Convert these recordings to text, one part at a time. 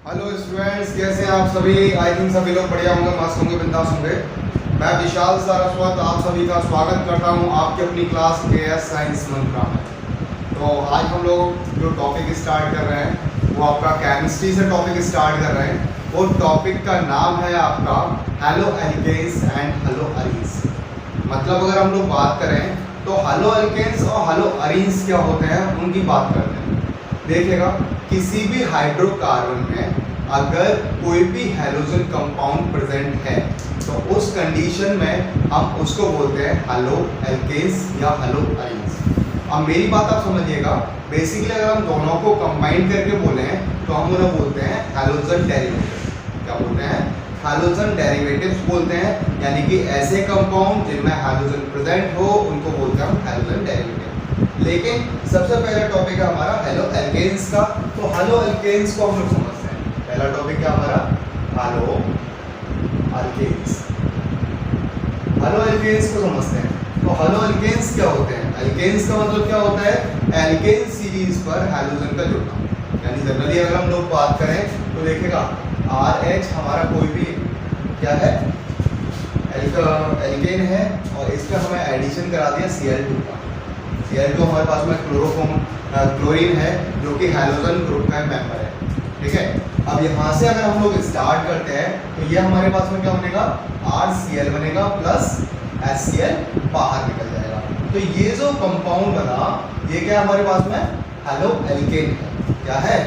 Hello students, कैसे हैं आप सभी। आई थिंक सभी लोग बढ़िया होंगे, मस्त होंगे, बिंदास होंगे। मैं विशाल सारस्वत आप सभी का स्वागत करता हूं आपकी अपनी क्लास KS साइंस मंत्रा में। तो आज हम लोग जो टॉपिक स्टार्ट कर रहे हैं वो आपका केमिस्ट्री से टॉपिक स्टार्ट कर रहे हैं। वो टॉपिक का नाम है आपका haloalkanes and haloarenes. मतलब अगर हम लोग बात करें तो हैलो एल्केन्स और हैलो अरीन्स क्या होते हैं उनकी बात करते हैं। देखिएगा, किसी भी हाइड्रोकार्बन में अगर कोई भी हैलोजन कंपाउंड प्रेजेंट है तो उस कंडीशन में हम उसको बोलते हैं हैलो एल्केन्स या हैलो अरीन्स। अब मेरी बात आप समझिएगा, बेसिकली अगर हम दोनों को कंबाइन करके बोले हैं तो हम उन्हें बोलते हैं हैलोजन डेरिवेटिव। क्या बोलते हैं? हैलोजन डेरिवेटिव्स बोलते हैं, यानी कि ऐसे कंपाउंड जिनमें हैलोजन प्रेजेंट हो उनको बोलते हैं हम हैलोजन डेरिवेटिव। लेकिन सबसे पहला टॉपिक है हमारा हैलो एल्केन्स का। तो हैलो एल्केन्स को हम लोग समझते हैं। पहला टॉपिक क्या हमारा? Hello alkanes. हैलो एल्केन्स को समझते हैं। तो हैलो एल्केन्स क्या होते हैं? एल्केन्स का मतलब क्या होता है? एल्केन सीरीज पर हैलोजन का जुड़ना। यानी जनरली अगर हम लोग बात करें तो देखिएगा RH हमारा कोई भी क्या है, एल्केन है, और इस पर हमें एडिशन करा दिया Cl2 का। Cl2 हमारे पास में क्लोरीन है जो कि हैलोजन ग्रुप का मेंबर है। ठीक है, अब यहाँ से अगर हम लोग स्टार्ट करते हैं तो ये हमारे पास में क्या बनेगा? RCl बनेगा प्लस HCl बाहर निकल जाएगा। तो ये जो कंपाउंड बना ये क्या हमारे पास में? हैलो एल्केन है। क्या है?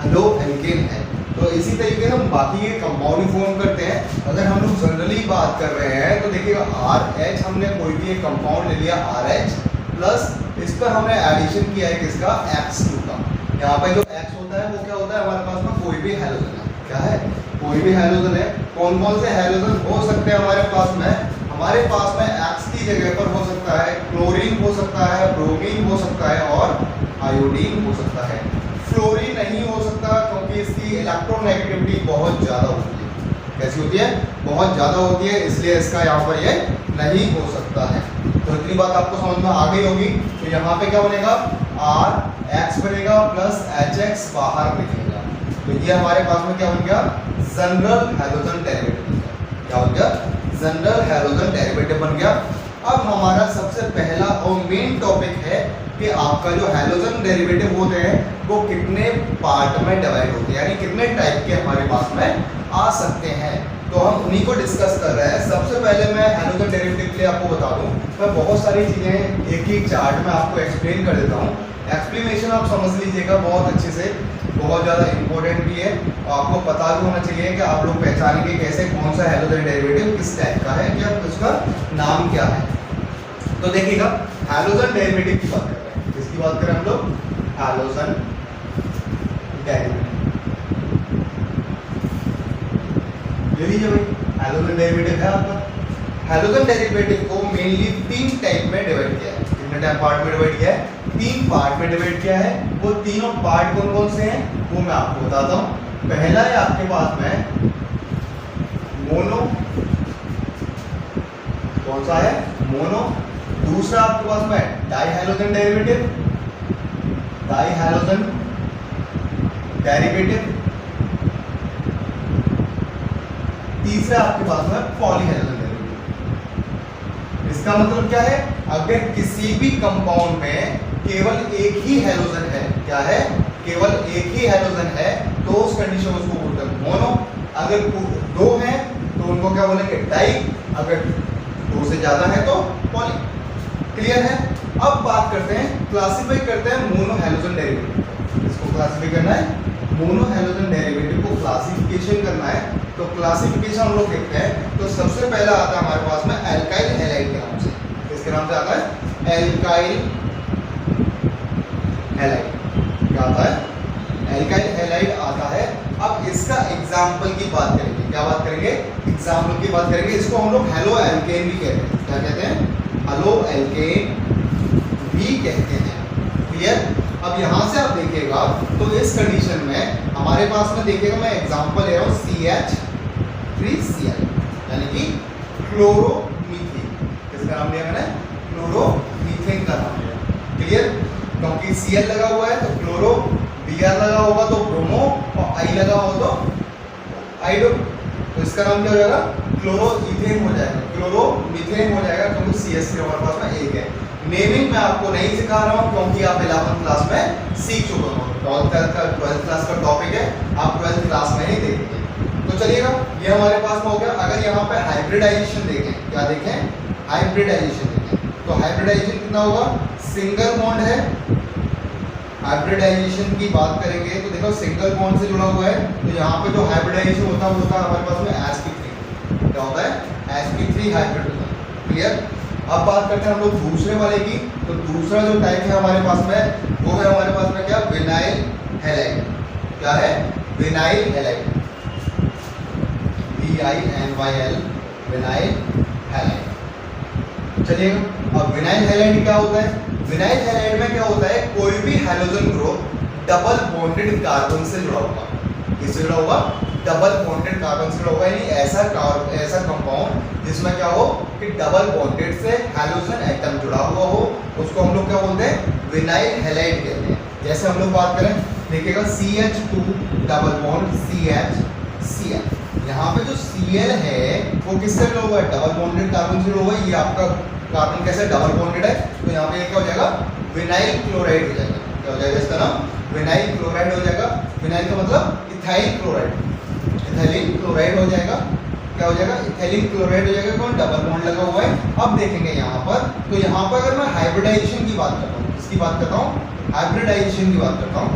हैलो एल्केन है। तो इसी तरीके से हम बाकी ये कंपाउंड फॉर्म करते हैं। अगर हम लोग जनरली बात कर रहे हैं तो देखिएगा RH हमने कोई भी एक कंपाउंड ले लिया RH प्लस इस पर हमने एडिशन किया है किसका? X2 का। यहाँ पे जो X होता है वो क्या होता है? हमारे पास में कोई भी हैलोजन है। क्या है? कोई भी हैलोजन है। कौन कौन से हैलोजन हो सकते हैं हमारे पास में? हमारे पास में X की जगह पर हो सकता है क्लोरीन, हो सकता है ब्रोमीन, हो सकता है और आयोडीन हो सकता है। फ्लोरीन नहीं हो सकता क्योंकि इसकी इलेक्ट्रोनेगेटिविटी बहुत ज़्यादा होती है। कैसी होती है? बहुत ज़्यादा होती है, इसलिए इसका यहाँ पर ये नहीं हो सकता है। तो इतनी बात आपको समझ में आ गई होगी। तो यहाँ पे क्या बनेगा? RX बनेगा प्लस HX बाहर निकलेगा। तो ये हमारे पास में क्या बन गया? General halogen derivative. क्या बन गया? जनरल हैलोजन डेरिवेटिव बन गया। अब हमारा सबसे पहला और मेन टॉपिक है कि आपका जो हैलोजन डेरिवेटिव होते हैं वो कितने पार्ट में डिवाइड होते हैं, यानी कितने टाइप के हमारे पास में आ सकते हैं। तो हम उन्हीं को डिस्कस कर रहे हैं। सबसे पहले मैं हैलोजन डेरिवेटिव के लिए आपको बता दूं, मैं बहुत सारी चीज़ें एक ही चार्ट में आपको एक्सप्लेन कर देता हूं। एक्सप्लेनेशन आप समझ लीजिएगा बहुत अच्छे से, बहुत ज़्यादा इंपॉर्टेंट भी है। और आपको पता भी होना चाहिए कि आप लोग पहचानेंगे कैसे कौन सा हैलोजन डेरिवेटिव किस टाइप का है, क्या उसका नाम क्या है। तो देखिएगा, हैलोजन डेरिवेटिव की बात कर रहे हैं। किसकी बात करें हम लोग? Halogen derivative. ले लीजिए भाई, हैलोजन डेरिवेटिव है आपका। हैलोजन डेरिवेटिव को मेनली 3 टाइप में डिवाइड किया है। कितने टाइप पार्ट में डिवाइड किया है? 3 पार्ट में डिवाइड किया है। वो तीनों पार्ट कौन कौन से हैं वो मैं आपको बताता हूँ। पहला है आपके पास में मोनो। कौन सा है? मोनो। दूसरा आपके पास में dihalogen derivative, dihalogen derivative. तीसरा आपके पास में पॉली हैलोजन डेरिवेटिव। इसका मतलब क्या है? अगर किसी भी कंपाउंड में केवल एक ही हैलोजन है, क्या है? केवल एक ही हैलोजन है तो उस कंडीशन में उसको बोलते हैं मोनो। अगर 2 हैं तो उनको क्या बोलेंगे? डाई। अगर 2 से ज्यादा है तो पॉली। क्लियर है? अब बात करते हैं, क्लासिफाई करते हैं मोनो हैलोजन डेरिवेटिव। इसको क्लासिफाई करना है, मोनो हैलोजन डेरिवेटिव को क्लासिफिकेशन करना है। तो क्लासिफिकेशन हम लोग देखते हैं। तो सबसे पहला आता है हमारे पास में एल्काइल हैलाइड के नाम से। किसके नाम से आता है? Alkyl halide. क्या आता है? एल्काइल हैलाइड आता है। अब इसका एग्जाम्पल की बात करेंगे। क्या बात करेंगे? एग्जाम्पल की बात करेंगे। इसको हम लोग हैलो एल्केन भी कहते हैं। क्या कहते हैं? हैलो एल्केन भी कहते हैं। क्लियर? अब यहाँ से आप देखिएगा तो इस कंडीशन में हमारे पास में देखिएगा, मैं एग्जांपल ले रहा हूँ CH3Cl, यानी कि क्लोरोमीथेन। किसका नाम लिया मैंने? क्लोरोमीथेन का नाम लिया। क्लियर? क्योंकि Cl लगा हुआ है तो क्लोरो, Br लगा होगा तो ब्रोमो, और आई लगा हो तो आइडो, तो इसका नाम क्या हो जाएगा, क्लोरोइथेन हो जाएगा, क्लोरोमीथेन हो जाएगा, क्योंकि CH3 हमारे पास में एक है। नेमिंग मैं आपको नहीं सिखा रहा हूँ क्योंकि आप 11th क्लास में सीख चुके हो, 12th क्लास का टॉपिक है, आप 12th क्लास में ही देखेंगे। तो चलिएगा, ये हमारे पास में हो गया। अगर यहाँ पे हाइब्रिडाइजेशन देखें, क्या देखें, हाइब्रिडाइजेशन देखें, तो हाइब्रिडाइजेशन कितना होगा, सिंगल बॉन्ड है। हाइब्रिडाइजेशन की बात करेंगे तो देखो सिंगल बॉन्ड से जुड़ा हुआ है, तो यहाँ पे जो हाइब्रिडाइजेशन होता है वो होता है हमारे पास में sp3, क्या होता है, sp3 हाइब्रिड होता है। क्लियर। अब बात करते हैं हम लोग दूसरे वाले की, तो दूसरा जो टाइप है हमारे पास में वो है हमारे पास में क्या, विनाइल हैलाइड। क्या है, vinyl halide, VINYL, vinyl halide. चलिएगा, अब विनाइल हैलाइड क्या होता है, विनाइल हैलाइड में क्या होता है, कोई भी halogen group double bonded carbon से जुड़ा होगा। किससे जुड़ा होगा, डबल बॉन्डेड कार्बन से जुड़ा होगा, यानी ऐसा कंपाउंड जिसमें क्या हो कि डबल बॉन्डेड से हैलोजन एटम जुड़ा हुआ हो, उसको हम लोग क्या बोलते हैं, विनाइल हैलाइड कहते हैं। जैसे हम लोग बात करें, देखिएगा CH2 डबल बॉन्ड CH, यहाँ पे जो Cl है वो किससे जुड़ा हुआ है, डबल बॉन्डेड कार्बन से जुड़ा हुआ है। ये आपका कार्बन कैसे डबल बॉन्डेड है, तो यहाँ पे क्या हो जाएगा, विनाइल क्लोराइड हो जाएगा। क्या हो जाएगा, इसका नाम विनाइल क्लोराइड हो जाएगा। विनाइल का मतलब इथाइल क्लोराइड, इथाइलिन क्लोराइड हो जाएगा। क्या हो जाएगा, इथाइलिन क्लोराइड हो जाएगा, कौन, डबल बॉन्ड लगा हुआ है। अब देखेंगे यहाँ पर, तो यहाँ पर अगर मैं हाइब्रिडाइजेशन की बात करता हूँ, किसकी बात करता हूँ, हाइब्रिडाइजेशन की बात करता हूँ,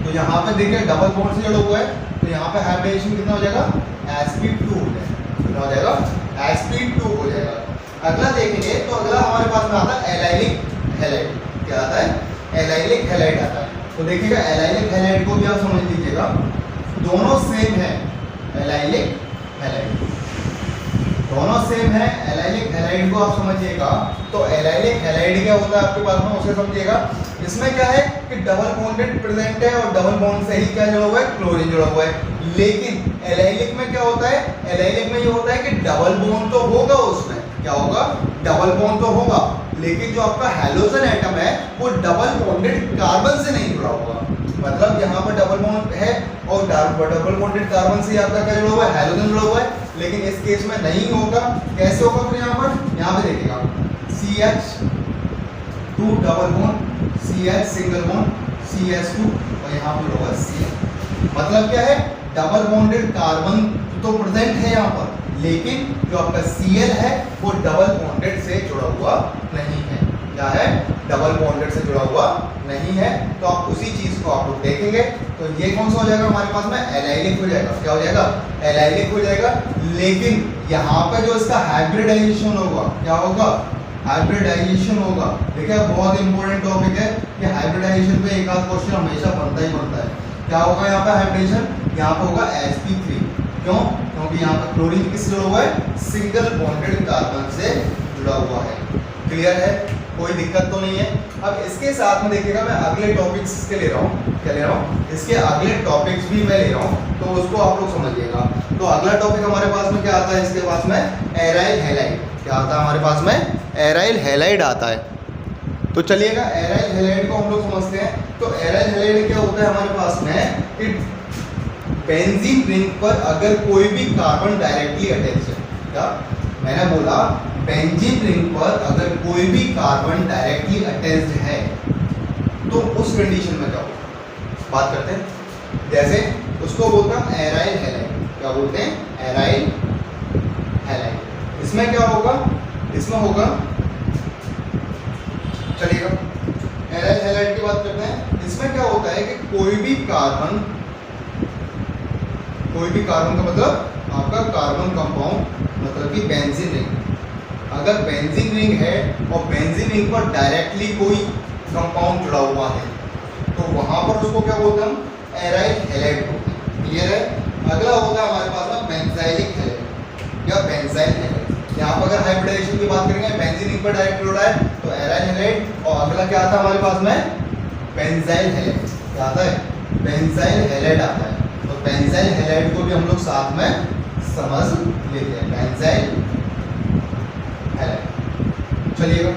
तो यहाँ पे देखिए डबल बॉन्ड से जुड़ा हुआ है, तो यहाँ पे हाइब्रिडाइजेशन कितना हो जाएगा, sp2 हो जाएगा। कितना हो जाएगा, sp2 हो जाएगा। अगला देखेंगे तो अगला हमारे पास में आता है एलाइलिक हैलाइड। क्या आता है, एलाइलिक हैलाइड आता है। तो देखिएगा एलाइलिक हैलाइड को भी आप समझ लीजिएगा, दोनों सेम है, एलाइलिक हैलाइड दोनों सेम है। एलाइलिक हैलाइड को आप समझिएगा, तो एलाइलिक हैलाइड क्या होता है आपके पास में, उसे समझिएगा। इसमें क्या है कि डबल बॉन्डेड प्रेजेंट है और डबल बॉन्ड से ही क्या जुड़ा हुआ है, क्लोरीन जुड़ा हुआ है। लेकिन एलाइलिक में क्या होता है, एलाइलिक में ये होता है कि डबल बॉन्ड तो होगा, उसमें क्या होगा, डबल बॉन्ड तो होगा, लेकिन जो आपका हैलोजन एटम है वो डबल बॉन्डेड कार्बन से नहीं जुड़ा हुआ। मतलब यहाँ पर डबल बॉन्ड है और डबल बॉन्डेड कार्बन से आपका क्या जुड़ा हुआ है, हैलोजन जुड़ा हुआ है, लेकिन इस केस में नहीं होगा। कैसे होगा फिर यहाँ पे देखिएगा, CH2 double bond, CH single bond, CH2 और यहाँ पर होगा CH। मतलब क्या है, डबल बॉन्डेड कार्बन तो प्रेजेंट है यहाँ पर, लेकिन जो आपका Cl है वो डबल बॉन्डेड से जुड़ा हुआ नहीं है। क्या है, डबल बॉन्डेड से जुड़ा हुआ नहीं है। तो आप उसी चीज को आप लोग देखेंगे, तो ये कौन सा हो जाएगा हमारे पास में, एलाइलिक हो जाएगा। क्या हो जाएगा, एलाइलिक हो जाएगा। लेकिन यहाँ पे जो इसका हाइब्रिडाइजेशन होगा, क्या होगा, हाइब्रिडाइजेशन होगा। देखिए बहुत इंपॉर्टेंट टॉपिक है कि हाइब्रिडाइजेशन पे एक आध क्वेश्चन हमेशा बनता ही बनता है। क्या होगा यहाँ पे हाइब्रिडेशन, यहाँ पे होगा sp3। क्यों, क्योंकि यहाँ पे क्लोरीन किससे जुड़ा हुआ है, सिंगल बॉन्डेड कार्बन से जुड़ा हुआ है। क्लियर है, कोई दिक्कत तो नहीं है। अब इसके साथ में देखिएगा मैं अगले टॉपिक्स इसके ले रहा हूँ, क्या ले रहा हूँ, इसके अगले टॉपिक्स भी मैं ले रहा हूँ, तो उसको आप लोग समझिएगा। तो अगला टॉपिक हमारे पास में क्या आता है, इसके पास में एराइल हैलाइड। क्या आता है हमारे पास में, एराइल हैलाइड आता है। तो चलिएगा एराइल हैलाइड को हम लोग समझते हैं। तो एराइल हैलाइड क्या होता है हमारे पास में कि बेंजीन रिंग पर अगर कोई भी कार्बन डायरेक्टली अटैच है, क्या मैंने बोला, बेंजीन रिंग पर अगर कोई भी कार्बन डायरेक्टली अटैच्ड है तो उस कंडीशन में क्या होगा, बात करते हैं। जैसे उसको बोलते हैं एराइल हैलाइड। क्या बोलते हैं, एराइल हैलाइड। इसमें क्या होगा, इसमें होगा, चलिएगा एराइल हैलाइड की बात करते हैं। इसमें क्या होता है कि कोई भी कार्बन का मतलब आपका कार्बन कंपाउंड, मतलब कि बेंजीन रिंग, अगर बेंजीन रिंग है और बेंजीन रिंग पर डायरेक्टली कोई कंपाउंड जुड़ा हुआ है तो वहां पर उसको क्या बोलते हैं हम, एराइल हैलाइड बोलते हैं। क्लियर है। अगला होता है हमारे पास में बेंजाइलिक हैलाइड या बेंजाइल हैलाइड। यहाँ पर अगर हाइब्रिडाइजेशन की बात करेंगे, बेंजीन रिंग पर डायरेक्ट जुड़ा है तो एराइल हैलाइड, और अगला क्या आता है हमारे पास में, बेंजाइल हैलाइड। क्या आता है, बेंजाइल हैलाइड आता है। तो बेंजाइल हैलाइड को भी हम लोग साथ में समझ लेते हैं, बेंजाइल हैलाइड। चलिएगा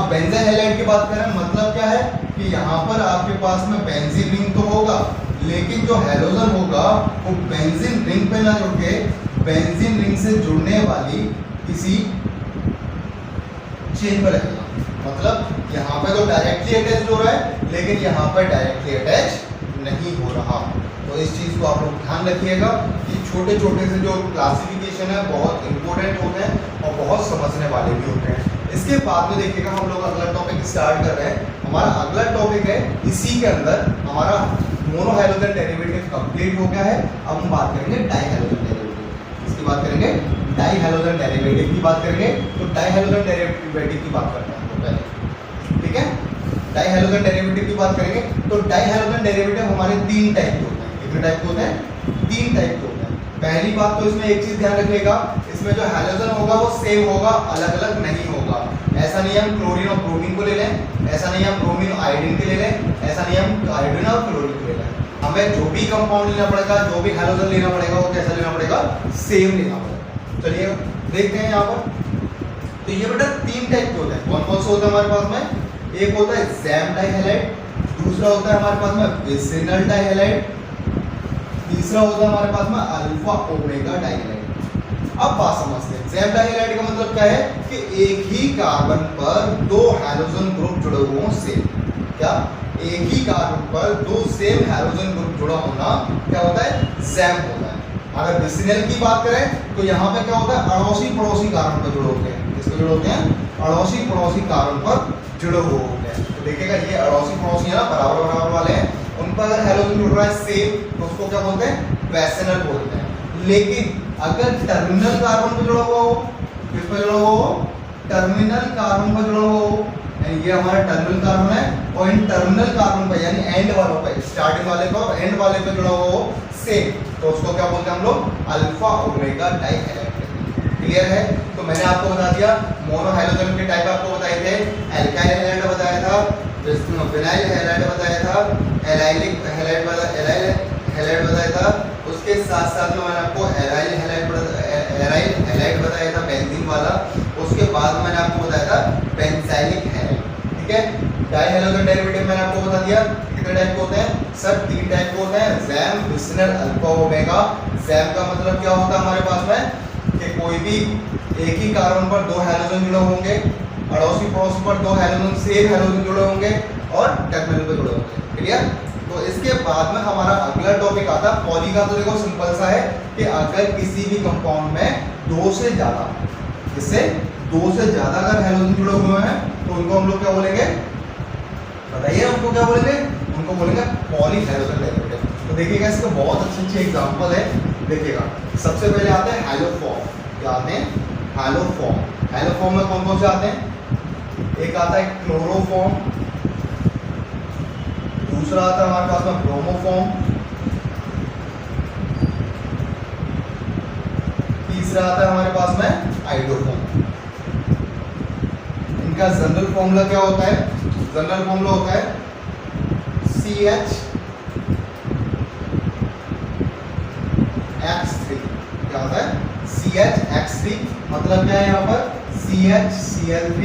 अब बेंजाइल हैलाइड की बात करें, मतलब क्या है कि यहाँ पर आपके पास में बेंजीन रिंग तो होगा, लेकिन जो हैलोजन होगा वो बेंजीन रिंग पे ना जुड़ के बेंजीन रिंग से जुड़ने वाली किसी चेन पर रहेगा। मतलब यहाँ पे तो डायरेक्टली अटैच हो रहा है, लेकिन यहाँ पर डायरेक्टली अटैच नहीं हो रहा। तो इस चीज़ को आप लोग ध्यान रखिएगा कि छोटे छोटे से जो क्लासिफिकेशन है बहुत इंपॉर्टेंट होते हैं और बहुत समझने वाले भी होते हैं। इसके बाद में देखिएगा हम लोग अगला टॉपिक स्टार्ट कर रहे हैं। हमारा अगला टॉपिक है, इसी के अंदर हमारा मोनोहैलोजन डेरिवेटिव कंप्लीट हो गया है। अब हम बात करेंगे डाइहैलोजन डेरिवेटिव। इसकी बात करेंगे, डाइहैलोजन डेरिवेटिव की बात करेंगे। तो डाइहैलोजन डेरिवेटिव की बात करते हैं हम लोग पहले, ठीक है। डाइहैलोजन डेरिवेटिव की बात करेंगे तो डाइहैलोजन डेरिवेटिव हमारे 3 टाइप के होते हैं। कितने टाइप के होते हैं? 3 टाइप के होते हैं। पहली बात तो इसमें एक चीज ध्यान रखिएगा, इसमें जो हैलोजन होगा वो सेम होगा, अलग अलग नहीं होगा। ऐसा नहीं हम क्लोरीन और ब्रोमीन को ले लें, ऐसा नहीं हम ब्रोमीन और आयोडीन के ले लें, ऐसा नहीं हम आयोडीन और क्लोरीन को ले लें। हमें जो भी कंपाउंड लेना पड़ेगा, जो भी हैलोजन लेना पड़ेगा, वो कैसा लेना पड़ेगा? सेम लेना पड़ेगा। चलिए देखते हैं यहाँ पर। तो ये बेटा 3 टाइप के होते हैं। कौन कौन से होते हैं हमारे पास में? एक होता है जैम डाइहैलाइड, दूसरा होता है हमारे पास में विसिनल डाइहैलाइड, तीसरा होता है हमारे पास में अल्फा ओमेगा डाइहैलाइड। अब बात समझते हैं, जैम डाइहैलाइड का मतलब क्या है कि एक ही कार्बन पर 2 हैलोजन ग्रुप जुड़े हुए हों सेम। क्या? एक ही कार्बन पर 2 सेम हैलोजन ग्रुप जुड़ा होना क्या होता है? जैम होता है। अगर विसिनल की बात करें तो यहाँ पे क्या होता है? अड़ोसी पड़ोसी कार्बन पर जुड़े होते हैं। किसके जुड़े होते हैं? अड़ोसी पड़ोसी कार्बन पर जुड़े हुए होते हैं। तो देखिएगा ये अड़ोसी पड़ोसी है ना, बराबर बराबर वाले हैं, उन पर अगर हैलोजन जुड़ रहा है सेम तो उसको क्या बोलते हैं? विसिनल बोलते हैं। लेकिन अगर टर्मिनल कार्बन पर जुड़ा हुआ हो, किस पर जुड़ा हुआ हो? टर्मिनल कार्बन पर जुड़ा हुआ हो, यानी ये हमारा टर्मिनल कार्बन है और इन टर्मिनल कार्बन पर यानी एंड वालों पर, स्टार्टिंग वाले पर और एंड वाले पर जुड़ा हुआ हो सेम, तो उसको क्या बोलते हैं हम लोग? Alpha omega डाइहैलाइड। क्लियर है? तो मैंने आपको बता दिया मोनोहैलोजन के टाइप आपको बताए थे। एल्काइल हैलाइड बताया था, विनाइल हैलाइड बताया था, एलाइलिक हैलाइड बताया था। उसके साथ साथ में मैंने आपको एराइल हैलाइड बताया था, बेंजीन वाला। उसके बाद मैंने आपको बताया था बेंजाइलिक हैलाइड। ठीक है। डाइहैलोजन डेरिवेटिव मैंने आपको बता दिया कितने टाइप के होते हैं? सब 3 टाइप के होते हैं, jam, vicinal, alpha omega. Jam का मतलब क्या होता है हमारे पास में कि कोई भी एक ही कार्बन पर 2 हैलोजन जुड़े होंगे, अड़ोसी पड़ोसी पर 2 हैलोजन सेम हैलोजन जुड़े होंगे और टर्मिनल पर जुड़े होंगे। क्लियर? तो इसके बाद में हमारा अगला टॉपिक आता है पॉली का। तो देखो सिंपल सा है कि अगर किसी भी कंपाउंड में 2 से ज़्यादा, इससे 2 से ज़्यादा अगर हैलोजन जुड़े हुए हैं तो उनको हम लोग क्या बोलेंगे? बताइए उनको क्या बोलेंगे? उनको बोलेंगे पॉलीहैलोजन डेरिवेटिव। तो देखिएगा इसका बहुत अच्छे एग्जांपल है। देखिएगा सबसे पहले आते हैं हैलोफॉर्म। क्या आते हैं? हैलोफॉर्म। हैलोफॉर्म में कौन कौन से आते हैं? एक आता है क्लोरोफॉर्म, दूसरा आता है हमारे पास में ब्रोमोफॉर्म, तीसरा आता है हमारे पास में आइडोफॉर्म। इनका जनरल फॉर्मूला क्या होता है? जनरल फॉर्मूला होता है CH X3। क्या होता है? CH(X3) मतलब क्या है यहाँ पर? CH(Cl3),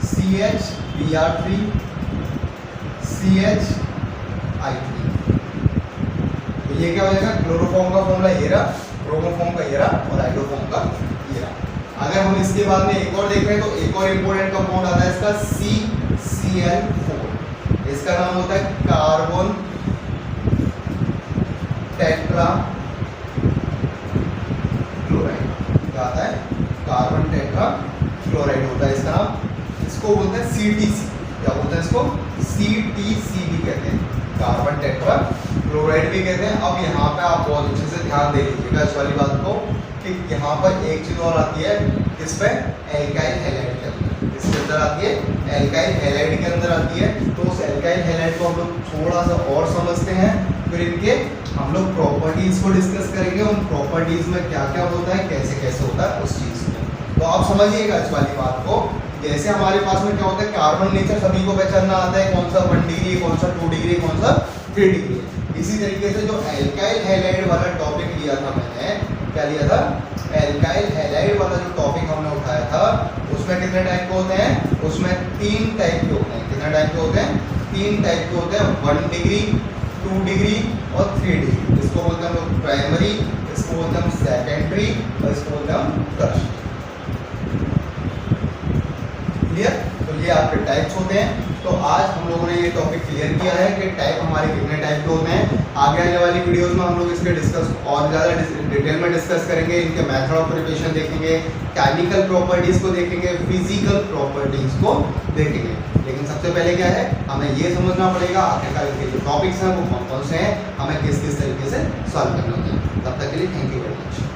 CH(Br3), CH(I3). तो ये क्या हो जाएगा? क्लोरोफॉर्म का फॉर्मूला ये रहा, ब्रोमोफॉर्म का ये रहा और आइडोफॉर्म का ये रहा। अगर हम इसके बाद में एक और देख रहे हैं तो एक और इंपॉर्टेंट कंपाउंड आता है इसका CCl4। इसका नाम होता है कार्बन टेट्रा क्लोराइड। क्या आता है? कार्बन टेट्रा क्लोराइड होता है इसका नाम। इसको बोलते हैं CTC। क्या बोलते हैं इसको? CTC भी कहते हैं, कार्बन टेट्रा क्लोराइड भी कहते हैं। अब यहाँ पे आप बहुत अच्छे से ध्यान दे लीजिएगा इस वाली बात को कि यहाँ पर एक चीज और आती है, किस पे? एल्काइल हैलाइड के अंदर। किसके अंदर आती है? एल्काइल हैलाइड के अंदर आती है। तो उस एल्काइल हैलाइड को हम लोग थोड़ा सा और समझते हैं, फिर इनके हम लोग प्रॉपर्टीज को डिस्कस करेंगे। उन प्रॉपर्टीज में क्या क्या होता है, कैसे कैसे होता है उस चीज में। तो आप समझिएगा इस वाली बात को। जैसे हमारे पास में क्या होता है, कार्बन नेचर सभी को पहचानना आता है, कौन सा 1 डिग्री, कौन सा 2 डिग्री, कौन सा 3 डिग्री। इसी तरीके से जो एल्काइल हैलाइड वाला टॉपिक लिया था मैंने, क्या लिया था? एल्काइल हैलाइड वाला जो टॉपिक हमने उठाया था उसमें कितने टाइप के होते हैं? उसमें 3 टाइप के होते हैं। कितने टाइप के होते हैं? 3 टाइप के होते हैं, 1 डिग्री, 2 2 डिग्री और 3 डिग्री। इसको बोलते हैं हम लोग प्राइमरी, इसको बोलते हैं हम सेकेंडरी और इसको बोलते हैं हम टर्शियरी। क्लियर? तो ये आपके टाइप्स होते हैं। तो आज हम लोगों ने ये टॉपिक क्लियर किया है कि टाइप हमारे कितने टाइप के होते हैं। आगे आने वाली वीडियोस में हम लोग इसके डिस्कस और ज़्यादा डिटेल में डिस्कस करेंगे, इनके मेथड ऑफ प्रिपरेशन देखेंगे, केमिकल प्रॉपर्टीज़ को देखेंगे, फिजिकल प्रॉपर्टीज़ को देखेंगे। लेकिन सबसे पहले क्या है, हमें ये समझना पड़ेगा आखिरकार इनके जो टॉपिक्स हैं वो कौन कौन से हैं, हमें किस किस तरीके से सॉल्व करना होता है। तब तक के लिए थैंक यू वेरी मच।